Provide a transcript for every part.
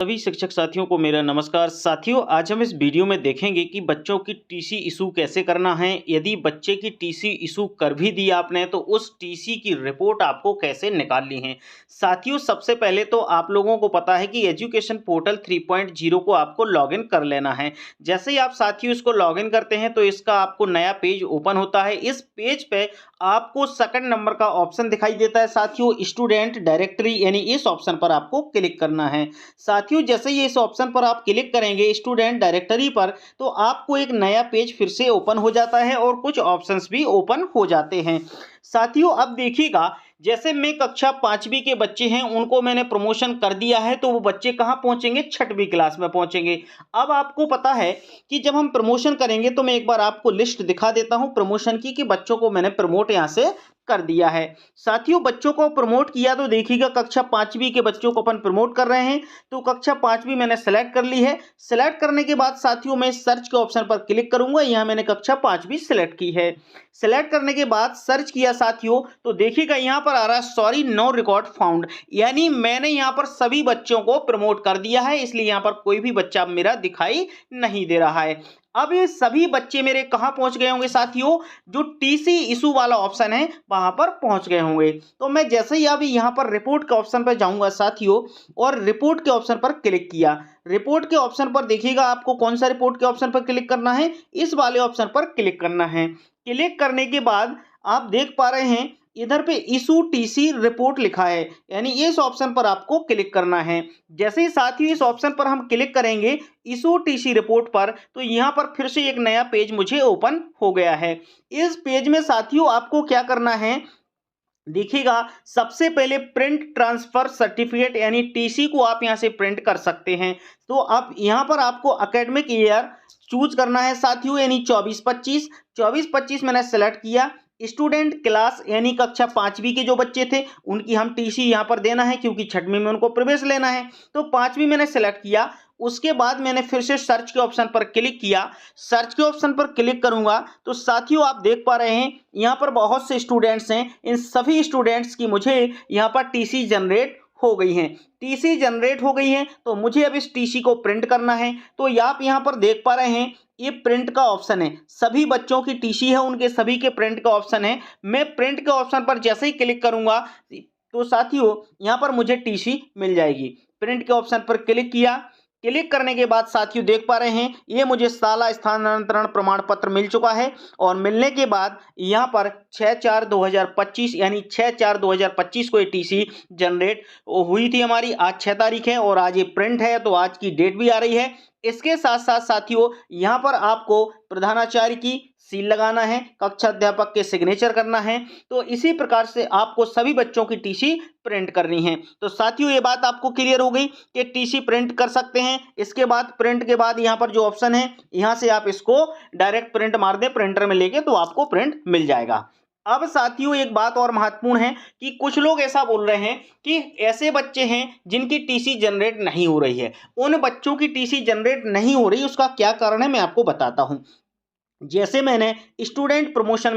सभी शिक्षक साथियों को मेरा नमस्कार। साथियों, आज हम इस वीडियो में देखेंगे कि बच्चों की टीसी इशू कैसे करना है। यदि बच्चे की टीसी इशू कर भी दी आपने तो उस टीसी की रिपोर्ट आपको कैसे निकालनी है। साथियों, सबसे पहले तो आप लोगों को पता है कि एजुकेशन पोर्टल 3.0 को आपको लॉगिन कर लेना है। जैसे ही आप साथियों इसको लॉगिन करते हैं तो इसका आपको नया पेज ओपन होता है। इस पेज पे आपको सेकंड नंबर का ऑप्शन दिखाई देता है साथियों, स्टूडेंट डायरेक्टरी, यानी इस ऑप्शन पर आपको क्लिक करना है। साथियों, जैसे ही इस ऑप्शन पर आप क्लिक करेंगे स्टूडेंट डायरेक्टरी पर, तो आपको एक नया पेज फिर से ओपन हो जाता है और कुछ ऑप्शंस भी ओपन हो जाते हैं। साथियों, अब देखिएगा, जैसे मैं कक्षा 5वीं के बच्चे हैं उनको मैंने प्रमोशन कर दिया है, तो वो बच्चे कहाँ पहुंचेंगे? 6वीं क्लास में पहुंचेंगे। अब आपको पता है कि जब हम प्रमोशन करेंगे तो मैं एक बार आपको लिस्ट दिखा देता हूं प्रमोशन की, कि बच्चों को मैंने प्रमोट यहां से कर दिया है। साथियों, बच्चों को प्रमोट किया तो देखिएगा, कक्षा 5वीं के बच्चों को अपन प्रमोट कर रहे हैं, तो कक्षा 5वीं मैंने सेलेक्ट कर ली है। सेलेक्ट करने के बाद साथियों मैं सर्च के ऑप्शन पर क्लिक करूंगा। यहां मैंने कक्षा 5वीं सेलेक्ट की है। सेलेक्ट करने के बाद सर्च किया साथियों, तो देखिएगा यहां पर आ रहा है सॉरी नो रिकॉर्ड फाउंड, यानी मैंने यहां पर सभी बच्चों को प्रमोट कर दिया है, इसलिए यहां पर कोई भी बच्चा मेरा दिखाई नहीं दे रहा है। अब ये सभी बच्चे मेरे कहां पहुंच गए होंगे साथियों? जो टीसी इशू वाला ऑप्शन है वहां पर पहुंच गए होंगे। तो मैं जैसे ही अब यहां पर रिपोर्ट के ऑप्शन पर जाऊंगा साथियों, और रिपोर्ट के ऑप्शन पर क्लिक किया। रिपोर्ट के ऑप्शन पर देखिएगा, आपको कौन सा रिपोर्ट के ऑप्शन पर क्लिक करना है? इस वाले ऑप्शन पर क्लिक करना है। क्लिक करने के बाद आप देख पा रहे हैं इधर पे इशू टीसी रिपोर्ट लिखा है, यानी इस ऑप्शन पर आपको क्लिक करना है। जैसे ही साथियों इस ऑप्शन पर हम क्लिक करेंगे इशू टीसी रिपोर्ट पर, तो यहां पर फिर से एक नया पेज मुझे ओपन हो गया है। इस पेज में साथियों आपको क्या करना है? देखिएगा, सबसे पहले प्रिंट ट्रांसफर सर्टिफिकेट, यानी टीसी को आप यहां से प्रिंट कर सकते हैं। तो अब यहां पर आपको एकेडमिक ईयर चूज करना है साथियों, यानी 24-25 मैंने सेलेक्ट किया। स्टूडेंट क्लास, यानी कक्षा 5वीं के जो बच्चे थे उनकी हम टीसी यहां पर देना है, क्योंकि 6वीं में उनको प्रवेश लेना है। तो 5वीं मैंने सेलेक्ट किया। उसके बाद मैंने फिर से सर्च के ऑप्शन पर क्लिक किया। सर्च के ऑप्शन पर क्लिक करूंगा तो साथियों आप देख पा रहे हैं यहाँ पर बहुत से स्टूडेंट्स हैं। इन सभी स्टूडेंट्स की मुझे यहाँ पर टीसी जनरेट हो गई हैं। टीसी जनरेट हो गई हैं तो मुझे अब इस टीसी को प्रिंट करना है। तो आप यहाँ पर देख पा रहे हैं ये प्रिंट का ऑप्शन है, सभी बच्चों की टीसी है, उनके सभी के प्रिंट का ऑप्शन है। मैं प्रिंट के ऑप्शन पर जैसे ही क्लिक करूंगा तो साथियों यहाँ पर मुझे टीसी मिल जाएगी। प्रिंट के ऑप्शन पर क्लिक किया। क्लिक करने के बाद साथियों देख पा रहे हैं ये मुझे शाला स्थानांतरण प्रमाण पत्र मिल चुका है, और मिलने के बाद यहाँ पर 6/4/2025 यानी 6/4/2025 को ये टीसी जनरेट हुई थी हमारी। आज 6 तारीख है और आज ये प्रिंट है, तो आज की डेट भी आ रही है। इसके साथ साथ साथियों यहाँ पर आपको प्रधानाचार्य की सील लगाना है, कक्षा अध्यापक के सिग्नेचर करना है। तो इसी प्रकार से आपको सभी बच्चों की टीसी प्रिंट करनी है। तो साथियों ये बात आपको क्लियर हो गई कि टीसी प्रिंट कर सकते हैं। इसके बाद प्रिंट के बाद यहाँ पर जो ऑप्शन है यहाँ से आप इसको डायरेक्ट प्रिंट मार दें प्रिंटर में लेके, तो आपको प्रिंट मिल जाएगा। अब साथियों एक बात और महत्वपूर्ण है कि कुछ लोग ऐसा बोल रहे हैं कि ऐसे बच्चे हैं जिनकी टीसी जनरेट नहीं हो रही है। उन बच्चों की टीसी जनरेट नहीं हो रही, उसका क्या कारण है मैं आपको बताता हूं। जैसे मैंने स्टूडेंट प्रमोशन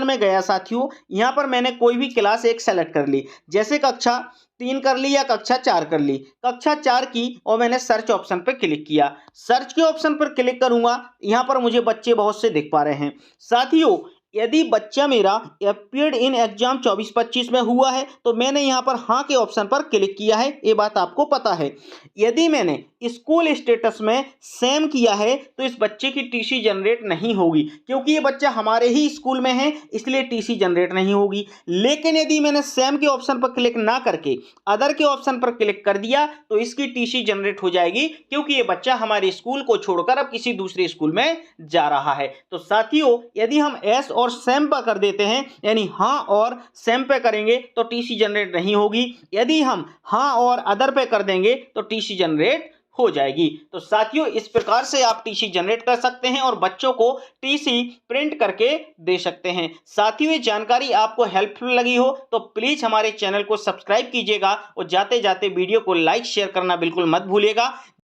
में गया साथियों, यहां पर मैंने कोई भी क्लास एक सेलेक्ट कर ली, जैसे कक्षा 3 कर ली या कक्षा 4 कर ली। कक्षा 4 की और मैंने सर्च ऑप्शन पर क्लिक किया। सर्च के ऑप्शन पर क्लिक करूंगा, यहां पर मुझे बच्चे बहुत से दिख पा रहे हैं। साथियों यदि बच्चा मेरा अपीयर्ड इन एग्जाम 24-25 में हुआ है तो मैंने यहां पर हाँ के ऑप्शन पर क्लिक किया है, ये बात आपको पता है। यदि मैंने स्कूल स्टेटस में सेम किया है तो इस बच्चे की टीसी जनरेट नहीं होगी, क्योंकि ये बच्चा हमारे ही स्कूल में है, इसलिए टीसी जनरेट नहीं होगी। लेकिन यदि मैंने सेम के ऑप्शन पर क्लिक ना करके अदर के ऑप्शन पर क्लिक कर दिया तो इसकी टीसी जनरेट हो जाएगी, क्योंकि ये बच्चा हमारे स्कूल को छोड़कर अब किसी दूसरे स्कूल में जा रहा है। तो साथियों यदि हम एस और सेम पर कर देते हैं, यानी हाँ और सेम पे करेंगे तो टीसी जनरेट नहीं होगी। यदि हम हाँ और अदर पे कर देंगे तो टीसी जनरेट हो जाएगी। तो साथियों इस प्रकार से आप टीसी जनरेट कर सकते हैं और बच्चों को टीसी प्रिंट करके दे सकते हैं। साथियों ये जानकारी आपको हेल्पफुल लगी हो तो प्लीज हमारे चैनल को सब्सक्राइब कीजिएगा और जाते जाते वीडियो को लाइक शेयर करना बिल्कुल मत भूलिएगा।